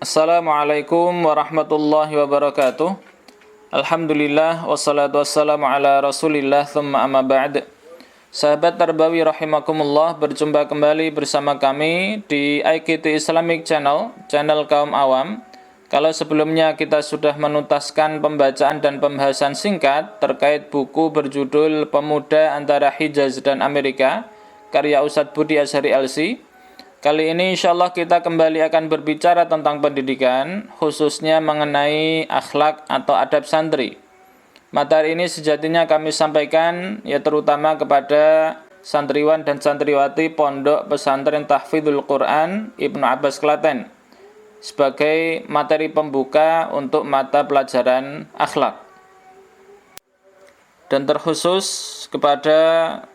Assalamualaikum warahmatullahi wabarakatuh. Alhamdulillah wassalatu wassalamu ala Rasulillah thumma amma ba'd. Sahabat Tarbawi rahimakumullah, berjumpa kembali bersama kami di IKT Islamic Channel kaum awam. Kalau sebelumnya kita sudah menuntaskan pembacaan dan pembahasan singkat terkait buku berjudul Pemuda Antara Hijaz dan Amerika karya Ustadz Budi Azhari LC. Kali ini insyaallah kita kembali akan berbicara tentang pendidikan, khususnya mengenai akhlak atau adab santri. Materi ini sejatinya kami sampaikan ya terutama kepada santriwan dan santriwati Pondok Pesantren Tahfidzul Quran Ibnu Abbas Klaten sebagai materi pembuka untuk mata pelajaran akhlak. Dan terkhusus kepada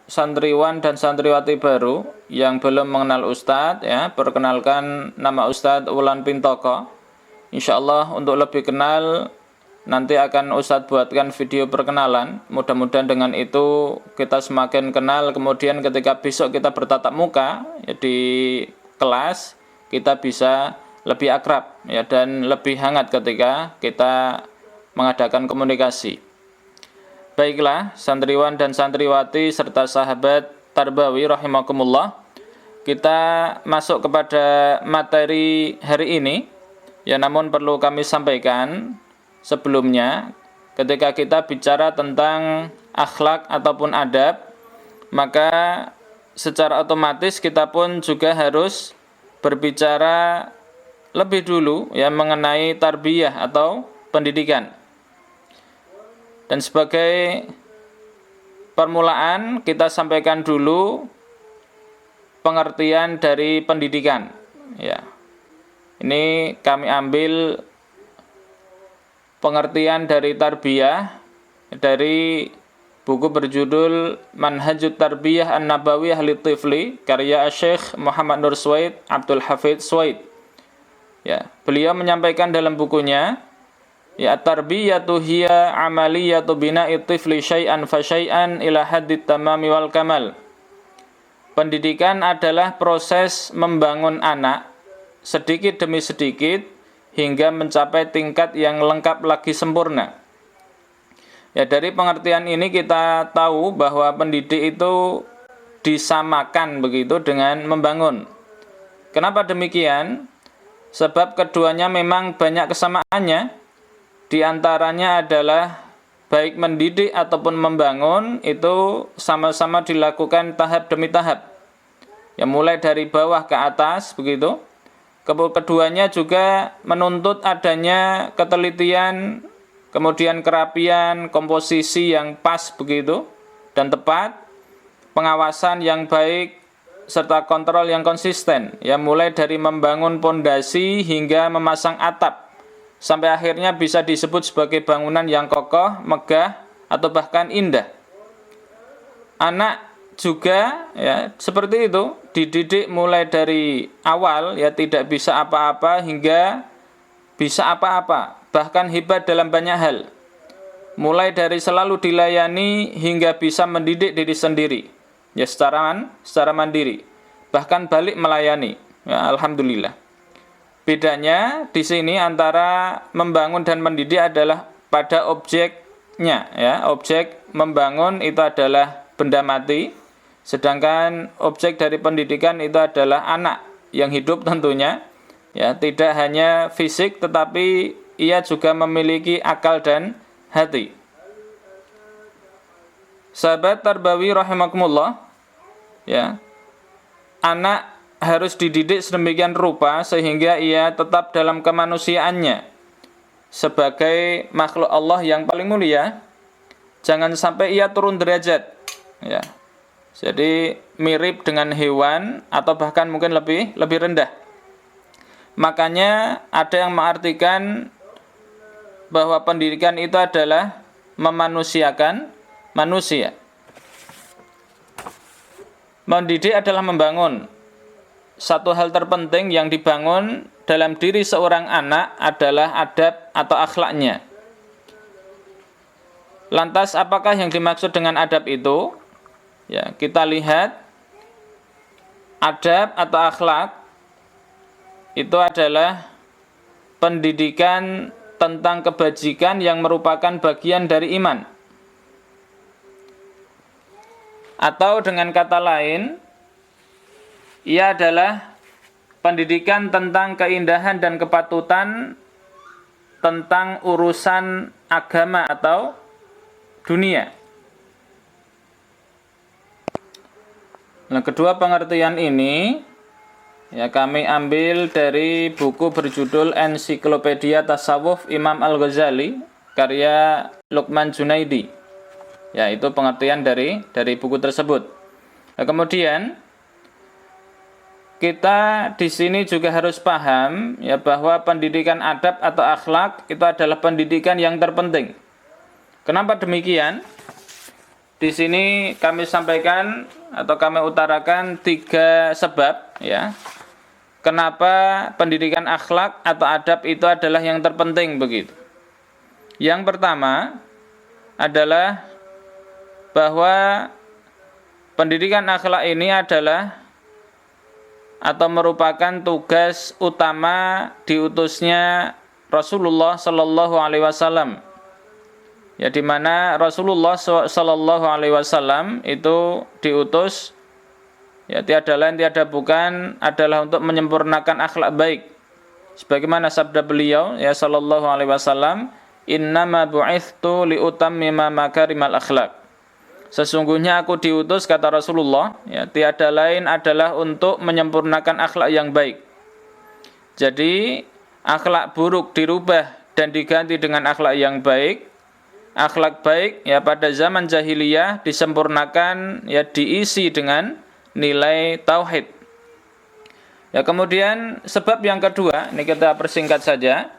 santriwan dan santriwati baru yang belum mengenal Ustadz, ya, perkenalkan nama Ustadz Wulan Pintoko. Insyaallah untuk lebih kenal nanti akan Ustadz buatkan video perkenalan. Mudah-mudahan dengan itu kita semakin kenal, kemudian ketika besok kita bertatap muka ya, di kelas kita bisa lebih akrab ya, dan lebih hangat ketika kita mengadakan komunikasi. Baiklah, santriwan dan santriwati serta sahabat Tarbawi rahimakumullah, kita masuk kepada materi hari ini. Ya, namun perlu kami sampaikan sebelumnya, ketika kita bicara tentang akhlak ataupun adab, maka secara otomatis kita pun juga harus berbicara lebih dulu ya mengenai tarbiyah atau pendidikan. Dan sebagai permulaan kita sampaikan dulu pengertian dari pendidikan. Ya, ini kami ambil pengertian dari tarbiyah dari buku berjudul Manhajut Tarbiyah An-Nabawiyah Litifli karya Syekh Muhammad Nur Swaid Abdul Hafidz Swaid. Ya, beliau menyampaikan dalam bukunya, ya, tarbiyatu hiya amaliyatu bina'i tifli syai'an fa syai'an ila haddit tamami wal kamal. Pendidikan adalah proses membangun anak sedikit demi sedikit hingga mencapai tingkat yang lengkap lagi sempurna. Ya, dari pengertian ini kita tahu bahwa pendidik itu disamakan begitu dengan membangun. Kenapa demikian? Sebab keduanya memang banyak kesamaannya. Di antaranya adalah baik mendidik ataupun membangun itu sama-sama dilakukan tahap demi tahap. Ya, mulai dari bawah ke atas begitu. Keduanya juga menuntut adanya ketelitian, kemudian kerapian, komposisi yang pas begitu dan tepat, pengawasan yang baik serta kontrol yang konsisten. Ya, mulai dari membangun pondasi hingga memasang atap, sampai akhirnya bisa disebut sebagai bangunan yang kokoh, megah, atau bahkan indah. Anak juga ya seperti itu, dididik mulai dari awal ya tidak bisa apa-apa hingga bisa apa-apa, bahkan hebat dalam banyak hal. Mulai dari selalu dilayani hingga bisa mendidik diri sendiri ya secara mandiri, bahkan balik melayani. Ya, alhamdulillah. Bedanya di sini antara membangun dan mendidik adalah pada objeknya ya. Objek membangun itu adalah benda mati, sedangkan objek dari pendidikan itu adalah anak yang hidup tentunya. Ya, tidak hanya fisik tetapi ia juga memiliki akal dan hati. Sahabat Tarbawi rahimakumullah, ya. Anak harus dididik sedemikian rupa sehingga ia tetap dalam kemanusiaannya sebagai makhluk Allah yang paling mulia. Jangan sampai ia turun derajat ya. Jadi mirip dengan hewan atau bahkan mungkin lebih rendah. Makanya ada yang mengartikan bahwa pendidikan itu adalah memanusiakan manusia. Mendidik adalah membangun. Satu hal terpenting yang dibangun dalam diri seorang anak adalah adab atau akhlaknya. Lantas apakah yang dimaksud dengan adab itu? Ya, kita lihat adab atau akhlak itu adalah pendidikan tentang kebajikan yang merupakan bagian dari iman. Atau dengan kata lain, ia adalah pendidikan tentang keindahan dan kepatutan tentang urusan agama atau dunia. Nah, kedua pengertian ini ya kami ambil dari buku berjudul Ensiklopedia Tasawuf Imam Al-Ghazali karya Luqman Junaidi. Ya, itu pengertian dari buku tersebut. Nah, kemudian kita di sini juga harus paham ya bahwa pendidikan adab atau akhlak itu adalah pendidikan yang terpenting. Kenapa demikian? Di sini kami sampaikan atau kami utarakan 3 sebab ya. Kenapa pendidikan akhlak atau adab itu adalah yang terpenting begitu. Yang pertama adalah bahwa pendidikan akhlak ini adalah atau merupakan tugas utama diutusnya Rasulullah Sallallahu Alaihi Wasallam. Ya, di mana Rasulullah Sallallahu Alaihi Wasallam itu diutus ya tiada lain tiada bukan adalah untuk menyempurnakan akhlak baik. Sebagaimana sabda beliau ya Sallallahu Alaihi Wasallam, "Innama bu'ithtu liutammima makarimal akhlak." Sesungguhnya aku diutus, kata Rasulullah, ya, tiada lain adalah untuk menyempurnakan akhlak yang baik. Jadi, akhlak buruk dirubah dan diganti dengan akhlak yang baik. Akhlak baik ya pada zaman jahiliyah disempurnakan ya diisi dengan nilai tauhid. Ya, kemudian sebab yang kedua, ini kita persingkat saja,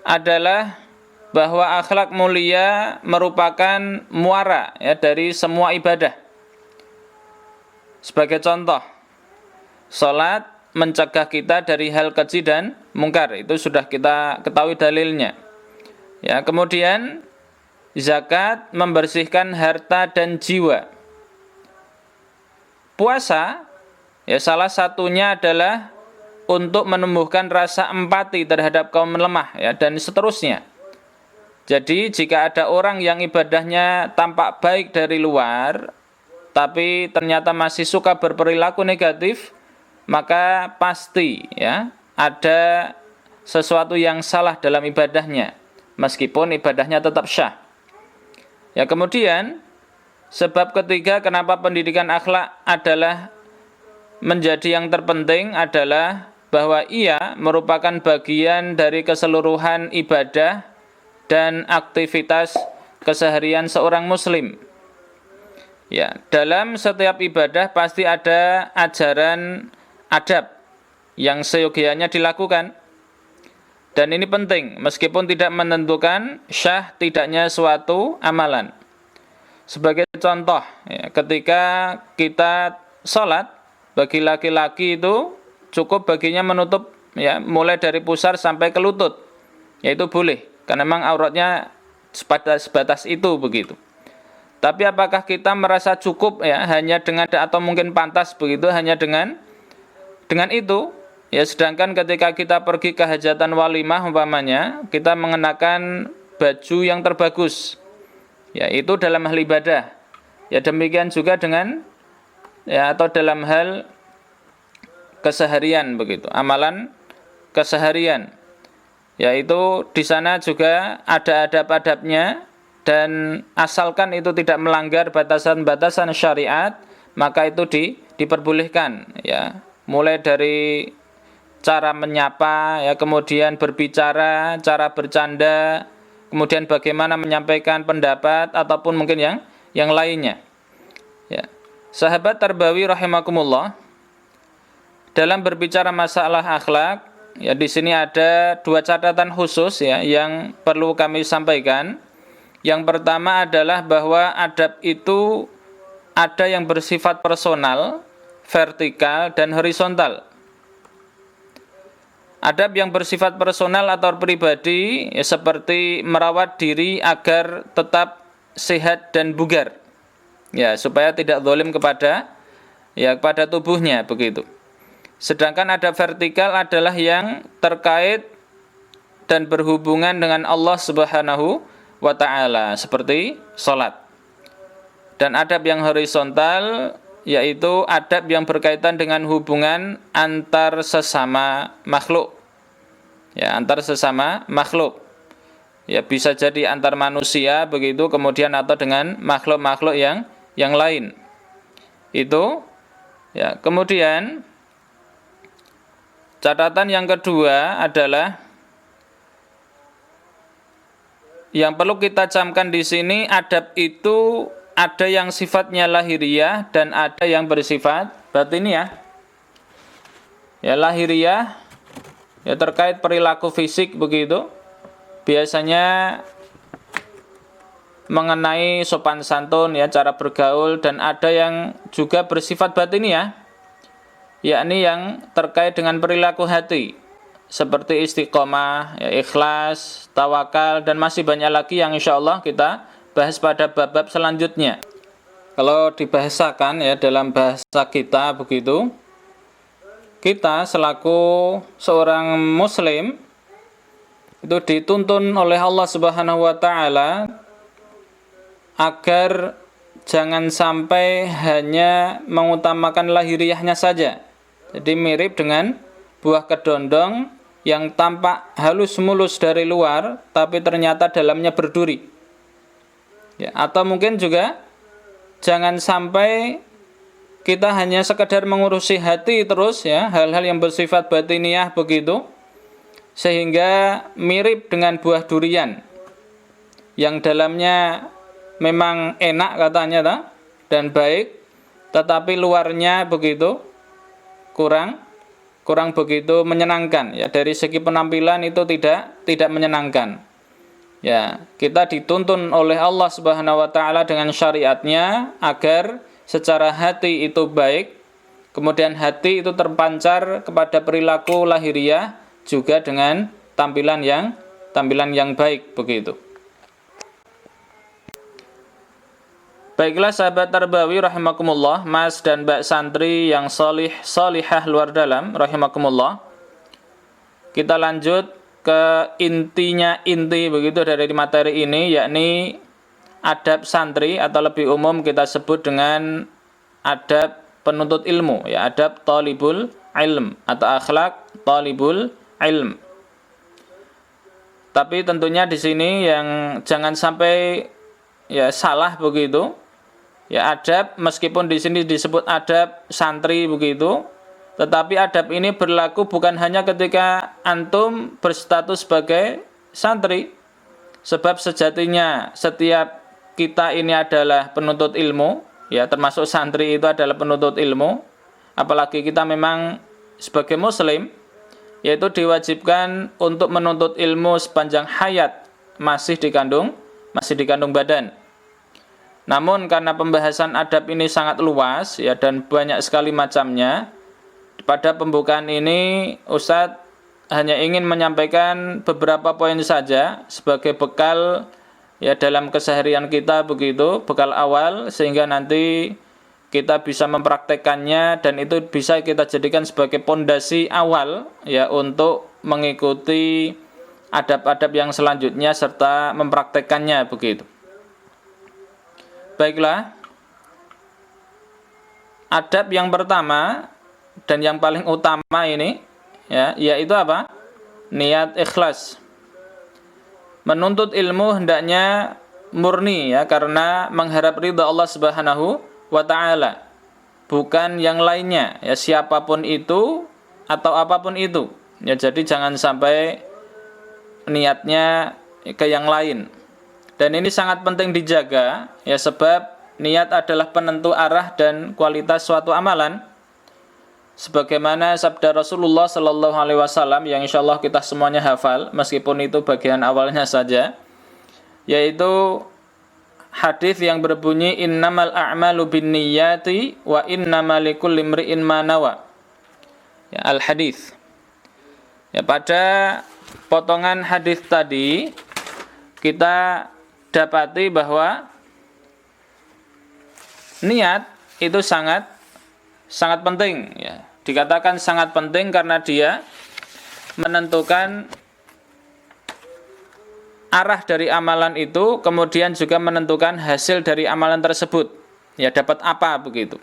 adalah bahwa akhlak mulia merupakan muara ya dari semua ibadah. Sebagai contoh, salat mencegah kita dari hal keji dan mungkar, itu sudah kita ketahui dalilnya. Ya, kemudian zakat membersihkan harta dan jiwa. Puasa ya salah satunya adalah untuk menumbuhkan rasa empati terhadap kaum lemah ya dan seterusnya. Jadi jika ada orang yang ibadahnya tampak baik dari luar, tapi ternyata masih suka berperilaku negatif, maka pasti ya ada sesuatu yang salah dalam ibadahnya, meskipun ibadahnya tetap syah. Ya, kemudian sebab ketiga kenapa pendidikan akhlak adalah menjadi yang terpenting adalah bahwa ia merupakan bagian dari keseluruhan ibadah dan aktivitas keseharian seorang muslim. Ya, dalam setiap ibadah pasti ada ajaran adab yang seyogianya dilakukan. Dan ini penting, meskipun tidak menentukan syah tidaknya suatu amalan. Sebagai contoh, ya, ketika kita sholat, bagi laki-laki itu cukup baginya menutup ya mulai dari pusar sampai ke lutut. Yaitu boleh. Karena memang auratnya sebatas itu begitu. Tapi apakah kita merasa cukup ya hanya dengan atau mungkin pantas begitu hanya dengan itu? Ya, sedangkan ketika kita pergi ke hajatan walimah umpamanya, kita mengenakan baju yang terbagus. Ya, itu dalam hal ibadah. Ya, demikian juga dengan ya atau dalam hal keseharian begitu, amalan keseharian. Yaitu di sana juga ada adab-adabnya dan asalkan itu tidak melanggar batasan-batasan syariat, maka itu diperbolehkan ya. Mulai dari cara menyapa ya, kemudian berbicara, cara bercanda, kemudian bagaimana menyampaikan pendapat ataupun mungkin yang lainnya. Ya. Sahabat Tarbawi rahimakumullah, dalam berbicara masalah akhlak, ya di sini ada 2 catatan khusus ya yang perlu kami sampaikan. Yang pertama adalah bahwa adab itu ada yang bersifat personal, vertikal dan horizontal. Adab yang bersifat personal atau pribadi ya seperti merawat diri agar tetap sehat dan bugar. Ya, supaya tidak zalim kepada tubuhnya begitu. Sedangkan adab vertikal adalah yang terkait dan berhubungan dengan Allah Subhanahu wa taala seperti salat. Dan adab yang horizontal yaitu adab yang berkaitan dengan hubungan antar sesama makhluk. Ya, antar sesama makhluk. Ya, bisa jadi antar manusia begitu, kemudian atau dengan makhluk-makhluk yang lain. Itu ya, kemudian catatan yang kedua adalah yang perlu kita camkan di sini, adab itu ada yang sifatnya lahiriah dan ada yang bersifat batiniah. Ya, lahiriah ya terkait perilaku fisik begitu. Biasanya mengenai sopan santun ya, cara bergaul, dan ada yang juga bersifat batiniah, yakni yang terkait dengan perilaku hati seperti istiqomah, ya, ikhlas, tawakal, dan masih banyak lagi yang insyaallah kita bahas pada bab-bab selanjutnya. Kalau dibahasakan ya dalam bahasa kita begitu, kita selaku seorang muslim itu dituntun oleh Allah Subhanahu wa taala agar jangan sampai hanya mengutamakan lahiriahnya saja. Jadi mirip dengan buah kedondong yang tampak halus mulus dari luar tapi ternyata dalamnya berduri. Ya, atau mungkin juga jangan sampai kita hanya sekedar mengurusi hati terus ya, hal-hal yang bersifat batiniah begitu, sehingga mirip dengan buah durian yang dalamnya memang enak katanya dan baik, tetapi luarnya begitu kurang begitu menyenangkan ya, dari segi penampilan itu tidak menyenangkan. Ya, kita dituntun oleh Allah Subhanahu wa taala dengan syariatnya agar secara hati itu baik, kemudian hati itu terpancar kepada perilaku lahiriah juga dengan tampilan yang baik begitu. Baiklah sahabat Tarbawi rahimakumullah, Mas dan Mbak santri yang salihah luar dalam rahimakumullah. Kita lanjut ke inti begitu dari materi ini, yakni adab santri atau lebih umum kita sebut dengan adab penuntut ilmu ya, adab talibul ilm atau akhlak talibul ilm. Tapi tentunya di sini yang jangan sampai ya salah begitu. Ya, adab meskipun di sini disebut adab santri begitu, tetapi adab ini berlaku bukan hanya ketika antum berstatus sebagai santri. Sebab sejatinya setiap kita ini adalah penuntut ilmu, ya termasuk santri itu adalah penuntut ilmu. Apalagi kita memang sebagai muslim, yaitu diwajibkan untuk menuntut ilmu sepanjang hayat masih dikandung badan. Namun karena pembahasan adab ini sangat luas ya dan banyak sekali macamnya, pada pembukaan ini Ustadz hanya ingin menyampaikan beberapa poin saja sebagai bekal ya dalam keseharian kita begitu, bekal awal sehingga nanti kita bisa mempraktekannya dan itu bisa kita jadikan sebagai pondasi awal ya untuk mengikuti adab-adab yang selanjutnya serta mempraktekannya begitu. Baiklah, adab yang pertama dan yang paling utama ini ya, yaitu apa? Niat ikhlas. Menuntut ilmu hendaknya murni ya, karena mengharap ridha Allah Subhanahu wa taala, bukan yang lainnya ya, siapapun itu atau apapun itu. Ya, jadi jangan sampai niatnya ke yang lain. Dan ini sangat penting dijaga ya, sebab niat adalah penentu arah dan kualitas suatu amalan. Sebagaimana sabda Rasulullah sallallahu alaihi wasallam yang insyaallah kita semuanya hafal meskipun itu bagian awalnya saja, yaitu hadis yang berbunyi innamal a'malu binniyati wa innamal likulli imri'in ma nawa. Ya, al-hadis. Ya, pada potongan hadis tadi kita dapati bahwa niat itu sangat penting ya. Dikatakan sangat penting karena dia menentukan arah dari amalan itu, kemudian juga menentukan hasil dari amalan tersebut. Ya, dapat apa begitu.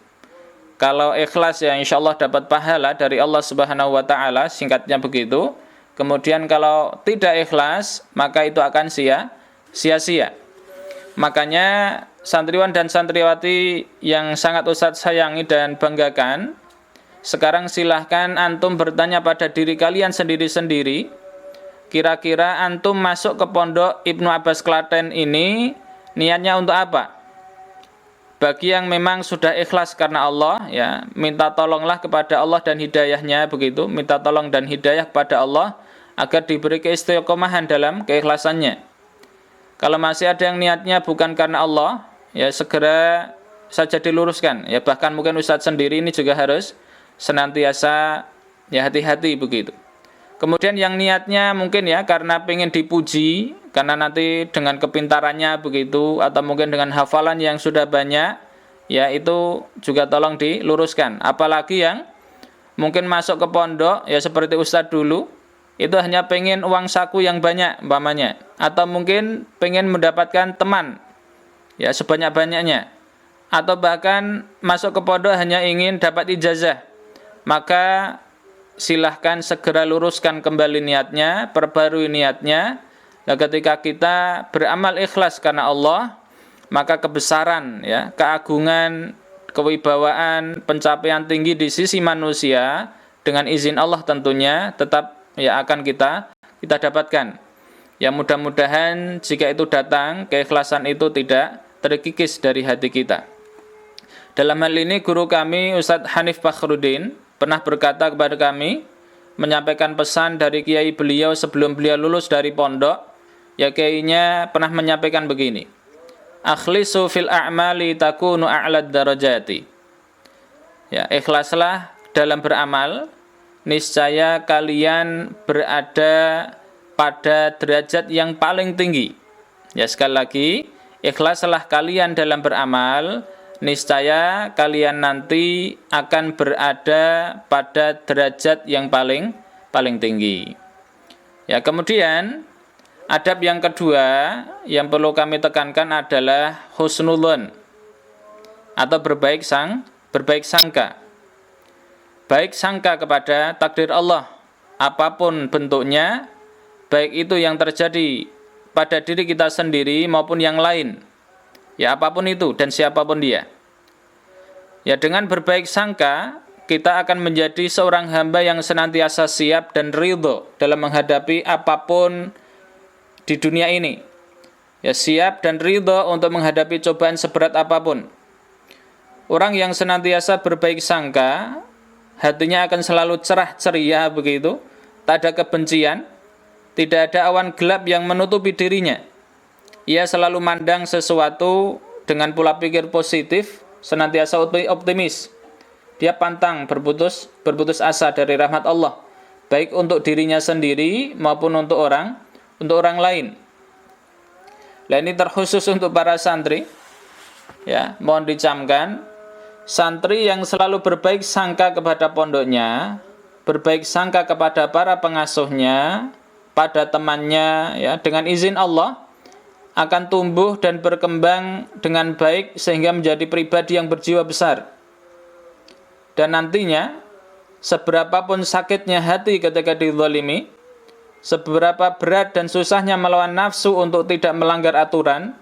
Kalau ikhlas ya insya Allah dapat pahala dari Allah Subhanahu wa Ta'ala, singkatnya begitu. Kemudian kalau tidak ikhlas, maka itu akan sia-sia. Makanya santriwan dan santriwati yang sangat Ustadz sayangi dan banggakan, sekarang silahkan antum bertanya pada diri kalian sendiri-sendiri, kira-kira antum masuk ke pondok Ibnu Abbas Klaten ini niatnya untuk apa? Bagi yang memang sudah ikhlas karena Allah, ya, minta tolonglah kepada Allah dan hidayahnya begitu, minta tolong dan hidayah kepada Allah agar diberi keistiqomahan dalam keikhlasannya. Kalau masih ada yang niatnya bukan karena Allah, ya segera saja diluruskan. Ya bahkan mungkin Ustadz sendiri ini juga harus senantiasa ya hati-hati begitu. Kemudian yang niatnya mungkin ya karena pengen dipuji, karena nanti dengan kepintarannya begitu, atau mungkin dengan hafalan yang sudah banyak, ya itu juga tolong diluruskan. Apalagi yang mungkin masuk ke pondok, ya seperti Ustadz dulu, itu hanya pengen uang saku yang banyak umpamanya, atau mungkin pengen mendapatkan teman, ya sebanyak-banyaknya, atau bahkan masuk ke pondok hanya ingin dapat ijazah, maka silahkan segera luruskan kembali niatnya, perbarui niatnya. Nah, ketika kita beramal ikhlas karena Allah, maka kebesaran, ya, keagungan, kewibawaan, pencapaian tinggi di sisi manusia dengan izin Allah tentunya tetap ya akan kita dapatkan. Ya mudah-mudahan jika itu datang, keikhlasan itu tidak terkikis dari hati kita. Dalam hal ini guru kami Ustadz Hanif Fakhruddin pernah berkata kepada kami, menyampaikan pesan dari kiai beliau sebelum beliau lulus dari pondok. Ya kiainya pernah menyampaikan begini, akhlisu fil a'mali takunu a'lad darajati. Ya, ikhlaslah dalam beramal, niscaya kalian berada pada derajat yang paling tinggi. Ya sekali lagi, ikhlaslah kalian dalam beramal, niscaya kalian nanti akan berada pada derajat yang paling tinggi. Ya, kemudian adab yang kedua yang perlu kami tekankan adalah husnuldzon atau berbaik sangka. Baik sangka kepada takdir Allah apapun bentuknya, baik itu yang terjadi pada diri kita sendiri maupun yang lain. Ya apapun itu dan siapapun dia. Ya dengan berbaik sangka kita akan menjadi seorang hamba yang senantiasa siap dan ridho dalam menghadapi apapun di dunia ini. Ya siap dan ridho untuk menghadapi cobaan seberat apapun. Orang yang senantiasa berbaik sangka, hatinya akan selalu cerah ceria begitu, tak ada kebencian, tidak ada awan gelap yang menutupi dirinya. Ia selalu mandang sesuatu dengan pola pikir positif, senantiasa optimis. Dia pantang berputus asa dari rahmat Allah, baik untuk dirinya sendiri maupun untuk orang lain. Nah, ini terkhusus untuk para santri. Ya, mohon dicamkan, santri yang selalu berbaik sangka kepada pondoknya, berbaik sangka kepada para pengasuhnya, pada temannya, ya, dengan izin Allah akan tumbuh dan berkembang dengan baik sehingga menjadi pribadi yang berjiwa besar. Dan nantinya seberapapun sakitnya hati ketika dizalimi, seberapa berat dan susahnya melawan nafsu untuk tidak melanggar aturan,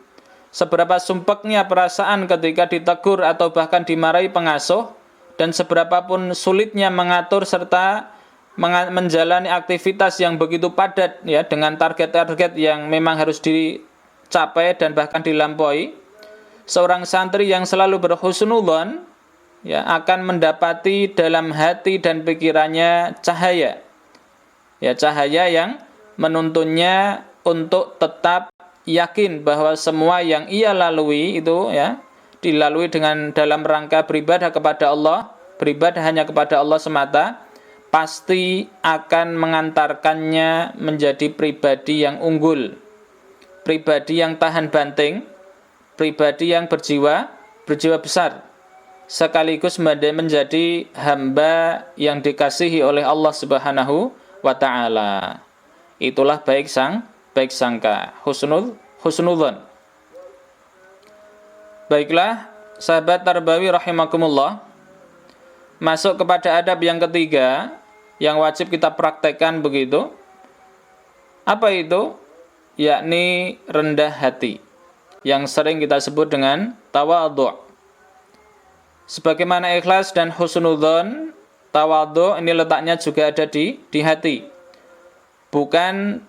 seberapa sumpeknya perasaan ketika ditegur atau bahkan dimarahi pengasuh, dan seberapapun sulitnya mengatur serta menjalani aktivitas yang begitu padat, ya, dengan target-target yang memang harus dicapai dan bahkan dilampaui, seorang santri yang selalu berhusnudzon, ya, akan mendapati dalam hati dan pikirannya cahaya, ya, cahaya yang menuntunnya untuk tetap yakin bahwa semua yang ia lalui itu, ya, dilalui dengan dalam rangka beribadah kepada Allah, beribadah hanya kepada Allah semata, pasti akan mengantarkannya menjadi pribadi yang unggul, pribadi yang tahan banting, pribadi yang berjiwa besar, sekaligus menjadi hamba yang dikasihi oleh Allah Subhanahu wa Ta'ala. Itulah baik baik sangka, husnudzon. Baiklah, sahabat tarbawi rahimakumullah, masuk kepada adab yang ketiga yang wajib kita praktekkan begitu. Apa itu? Yakni rendah hati, yang sering kita sebut dengan tawadhu'. Sebagaimana ikhlas dan husnudzon, tawadhu' ini letaknya juga ada di hati. Bukan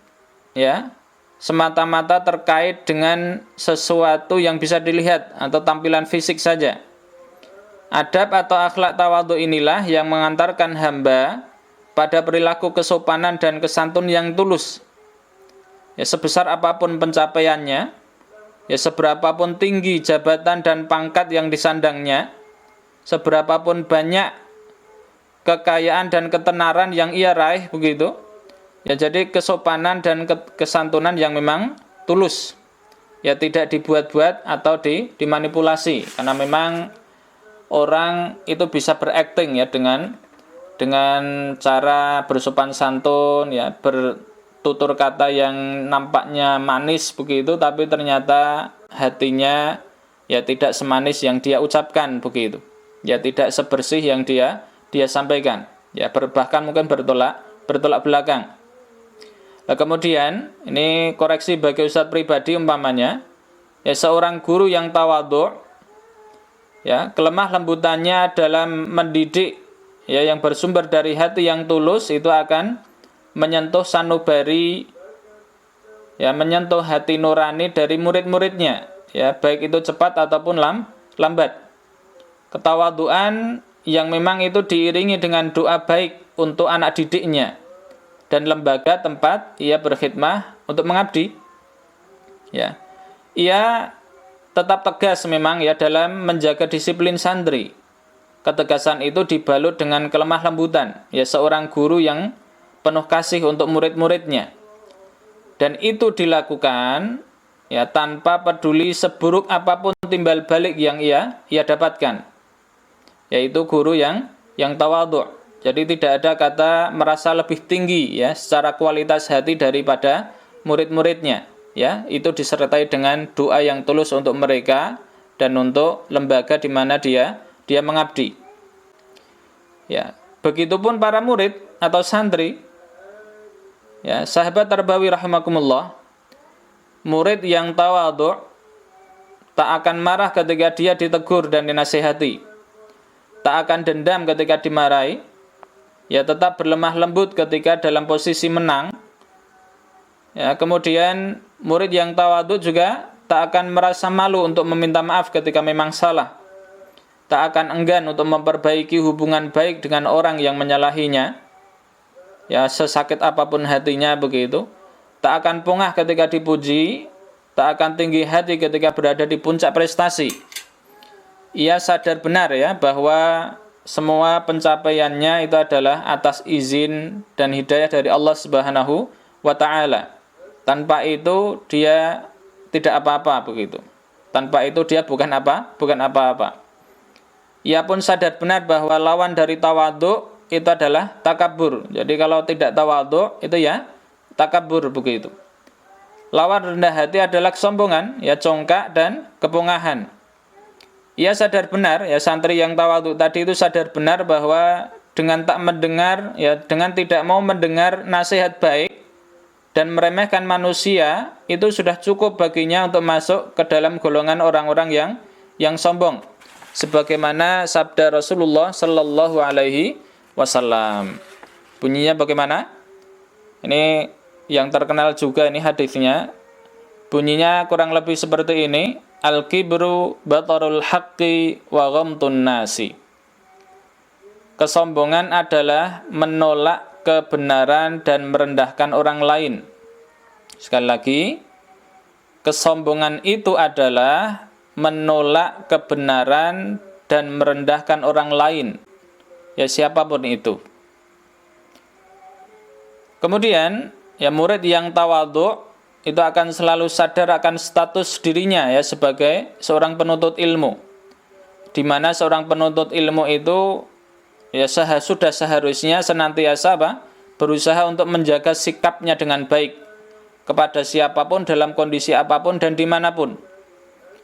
ya semata-mata terkait dengan sesuatu yang bisa dilihat atau tampilan fisik saja. Adab atau akhlak tawadhu' inilah yang mengantarkan hamba pada perilaku kesopanan dan kesantun yang tulus. Ya, sebesar apapun pencapaiannya, ya seberapapun tinggi jabatan dan pangkat yang disandangnya, seberapapun banyak kekayaan dan ketenaran yang ia raih begitu, ya jadi kesopanan dan kesantunan yang memang tulus, ya tidak dibuat-buat atau dimanipulasi, karena memang orang itu bisa berakting ya dengan cara bersopan santun, ya bertutur kata yang nampaknya manis begitu, tapi ternyata hatinya ya tidak semanis yang dia ucapkan begitu, ya tidak sebersih yang dia sampaikan, ya bahkan mungkin bertolak belakang. Nah, kemudian ini koreksi bagi ustadz pribadi umpamanya, ya seorang guru yang tawadhu', ya kelemah lembutannya dalam mendidik, ya yang bersumber dari hati yang tulus, itu akan menyentuh sanubari, ya menyentuh hati nurani dari murid-muridnya, ya baik itu cepat ataupun lambat. Ketawaduan yang memang itu diiringi dengan doa baik untuk anak didiknya dan lembaga tempat ia berkhidmah untuk mengabdi, ya ia tetap tegas memang ya dalam menjaga disiplin santri. Ketegasan itu dibalut dengan kelemah lembutan, ya seorang guru yang penuh kasih untuk murid-muridnya. Dan itu dilakukan ya tanpa peduli seburuk apapun timbal balik yang ia dapatkan. Yaitu guru yang tawadhu'. Jadi tidak ada kata merasa lebih tinggi ya secara kualitas hati daripada murid-muridnya. Ya, itu disertai dengan doa yang tulus untuk mereka dan untuk lembaga di mana dia mengabdi. Ya, begitupun para murid atau santri. Ya, sahabat tarbawi rahimakumullah, murid yang tawadhu' tak akan marah ketika dia ditegur dan dinasihati. Tak akan dendam ketika dimarahi. Ya, tetap berlemah lembut ketika dalam posisi menang. Ya, kemudian murid yang tawadhu juga tak akan merasa malu untuk meminta maaf ketika memang salah. Tak akan enggan untuk memperbaiki hubungan baik dengan orang yang menyalahinya. Ya, sesakit apapun hatinya begitu. Tak akan pungah ketika dipuji, tak akan tinggi hati ketika berada di puncak prestasi. Ia sadar benar ya bahwa semua pencapaiannya itu adalah atas izin dan hidayah dari Allah Subhanahu wa taala. Tanpa itu dia tidak apa-apa begitu. Tanpa itu dia bukan apa-apa. Ia pun sadar benar bahwa lawan dari tawadhu itu adalah takabur. Jadi kalau tidak tawadhu itu ya takabur begitu. Lawan rendah hati adalah kesombongan, ya congkak dan kepungahan. Ia sadar benar, ya santri yang tawadhu tadi itu sadar benar bahwa dengan tak mendengar, ya dengan tidak mau mendengar nasihat baik dan meremehkan manusia, itu sudah cukup baginya untuk masuk ke dalam golongan orang-orang yang sombong. Sebagaimana sabda Rasulullah sallallahu alaihi wasallam. Bunyinya bagaimana? Ini yang terkenal juga ini hadisnya. Bunyinya kurang lebih seperti ini. Al-kibru batarul haqqi wa ghamtun nasi. Kesombongan adalah menolak kebenaran dan merendahkan orang lain. Sekali lagi, kesombongan itu adalah menolak kebenaran dan merendahkan orang lain. Ya siapapun itu. Kemudian, ya murid yang tawadhu itu akan selalu sadar akan status dirinya ya sebagai seorang penuntut ilmu. Di mana seorang penuntut ilmu itu ya sudah seharusnya senantiasa berusaha untuk menjaga sikapnya dengan baik kepada siapapun dalam kondisi apapun dan dimanapun.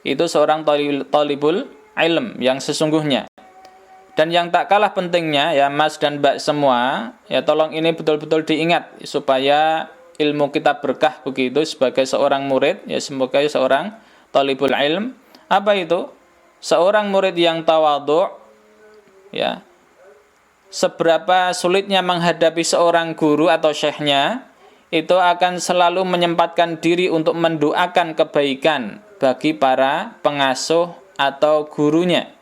Itu seorang talibul ilm yang sesungguhnya. Dan yang tak kalah pentingnya ya Mas dan Mbak semua, ya tolong ini betul-betul diingat supaya ilmu kita berkah begitu sebagai seorang murid, ya sebagai seorang talibul ilm. Apa itu? Seorang murid yang tawadhu, ya, seberapa sulitnya menghadapi seorang guru atau syekhnya, itu akan selalu menyempatkan diri untuk mendoakan kebaikan bagi para pengasuh atau gurunya.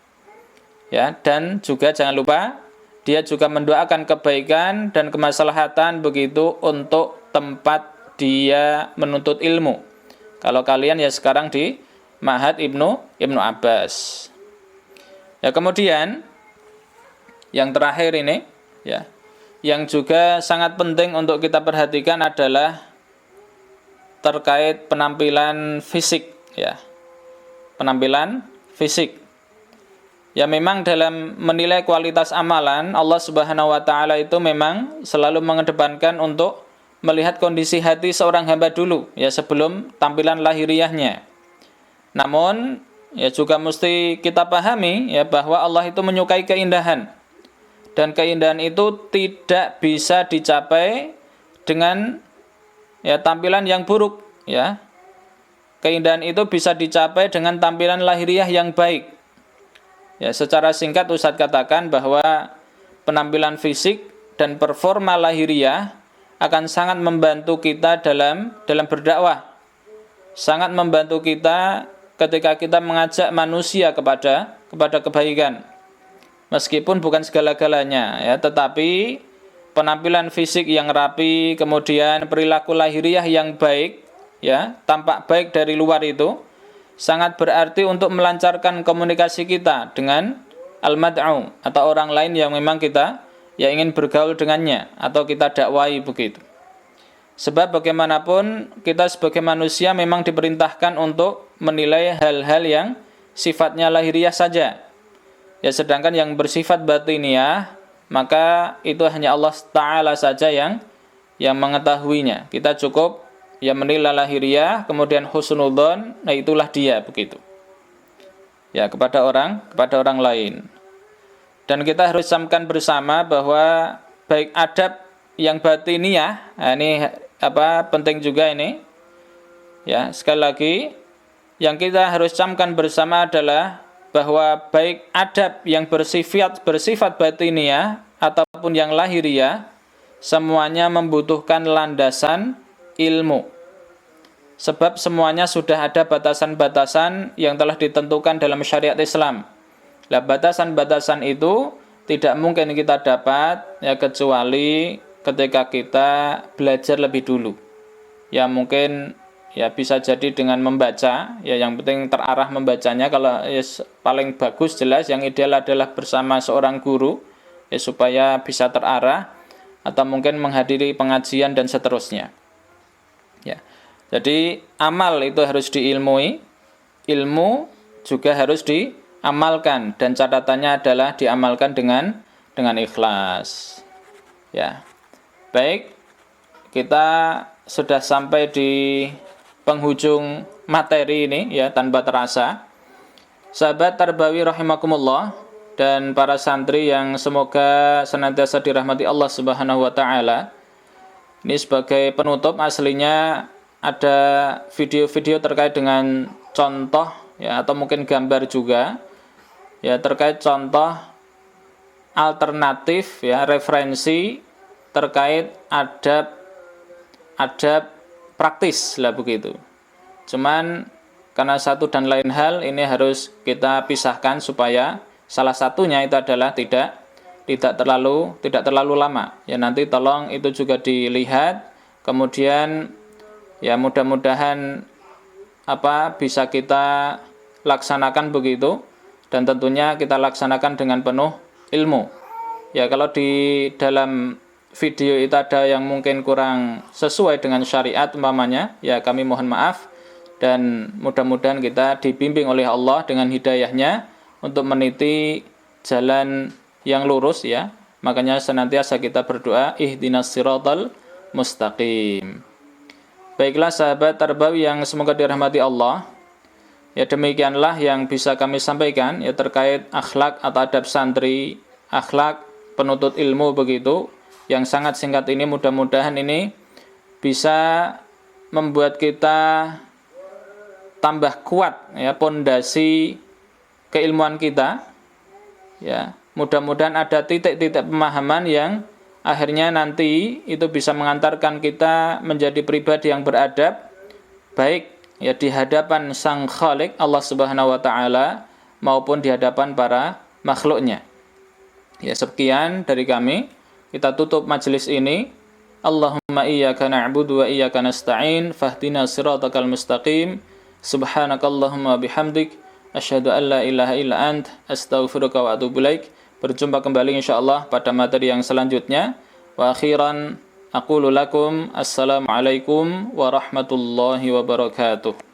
Ya, dan juga jangan lupa dia juga mendoakan kebaikan dan kemaslahatan begitu untuk tempat dia menuntut ilmu. Kalau kalian ya sekarang di Ma'had Ibnu Abbas. Ya, kemudian yang terakhir ini ya, yang juga sangat penting untuk kita perhatikan adalah terkait penampilan fisik ya. Penampilan fisik. Ya memang dalam menilai kualitas amalan, Allah Subhanahu wa taala itu memang selalu mengedepankan untuk melihat kondisi hati seorang hamba dulu ya sebelum tampilan lahiriahnya. Namun ya juga mesti kita pahami ya bahwa Allah itu menyukai keindahan. Dan keindahan itu tidak bisa dicapai dengan ya tampilan yang buruk ya. Keindahan itu bisa dicapai dengan tampilan lahiriah yang baik. Ya, secara singkat Ustadz katakan bahwa penampilan fisik dan performa lahiriah akan sangat membantu kita dalam berdakwah. Sangat membantu kita ketika kita mengajak manusia kepada kebaikan. Meskipun bukan segala-galanya ya, tetapi penampilan fisik yang rapi, kemudian perilaku lahiriah yang baik ya, tampak baik dari luar itu sangat berarti untuk melancarkan komunikasi kita dengan al-mad'u atau orang lain yang memang kita ya ingin bergaul dengannya atau kita dakwai begitu. Sebab bagaimanapun kita sebagai manusia memang diperintahkan untuk menilai hal-hal yang sifatnya lahiriah saja. Ya sedangkan yang bersifat batiniah maka itu hanya Allah Ta'ala saja yang mengetahuinya. Kita cukup ya menilai lahiriah, kemudian husnudzon, nah itulah dia begitu. Ya kepada orang lain. Dan kita harus camkan bersama bahwa baik adab yang batiniah, nah ini penting juga ini. Ya, sekali lagi yang kita harus camkan bersama adalah bahwa baik adab yang bersifat batiniah ataupun yang lahiriah semuanya membutuhkan landasan ilmu. Sebab semuanya sudah ada batasan-batasan yang telah ditentukan dalam syariat Islam. Nah, batasan-batasan itu tidak mungkin kita dapat ya kecuali ketika kita belajar lebih dulu. Ya mungkin ya bisa jadi dengan membaca, ya yang penting terarah membacanya. Kalau ya, paling bagus jelas yang ideal adalah bersama seorang guru ya supaya bisa terarah, atau mungkin menghadiri pengajian dan seterusnya. Ya. Jadi amal itu harus diilmui, ilmu juga harus diamalkan, dan catatannya adalah diamalkan dengan ikhlas. Ya. Baik, kita sudah sampai di penghujung materi ini ya tanpa terasa. Sahabat Tarbawi rahimakumullah dan para santri yang semoga senantiasa dirahmati Allah Subhanahu wa taala. Ini sebagai penutup, aslinya ada video-video terkait dengan contoh ya atau mungkin gambar juga ya terkait contoh alternatif ya referensi terkait adab praktis lah begitu. Cuman karena satu dan lain hal ini harus kita pisahkan supaya salah satunya itu adalah tidak terlalu lama. Ya nanti tolong itu juga dilihat. Kemudian ya mudah-mudahan bisa kita laksanakan begitu, dan tentunya kita laksanakan dengan penuh ilmu. Ya kalau di dalam video itu ada yang mungkin kurang sesuai dengan syariat umpamanya, ya kami mohon maaf, dan mudah-mudahan kita dibimbing oleh Allah dengan hidayahnya untuk meniti jalan yang lurus ya. Makanya senantiasa kita berdoa ihdinas siratal mustaqim. Baiklah sahabat Tarbawi yang semoga dirahmati Allah. Ya demikianlah yang bisa kami sampaikan ya terkait akhlak atau adab santri, akhlak penuntut ilmu begitu. Yang sangat singkat ini mudah-mudahan ini bisa membuat kita tambah kuat ya pondasi keilmuan kita. Ya, mudah-mudahan ada titik-titik pemahaman yang akhirnya nanti itu bisa mengantarkan kita menjadi pribadi yang beradab baik ya di hadapan Sang Khalik Allah Subhanahu wa taala maupun di hadapan para makhluknya. Ya, sekian dari kami. Kita tutup majelis ini. Allahumma iyyaka na'budu wa iyyaka nasta'in fahdina siratal mustaqim. Subhanakallahumma bihamdik asyhadu an la ilaha illa ant astaghfiruka wa atubu ilaik. Berjumpa kembali insyaallah pada materi yang selanjutnya. Wa akhiran aqulu lakum assalamualaikum warahmatullahi wabarakatuh.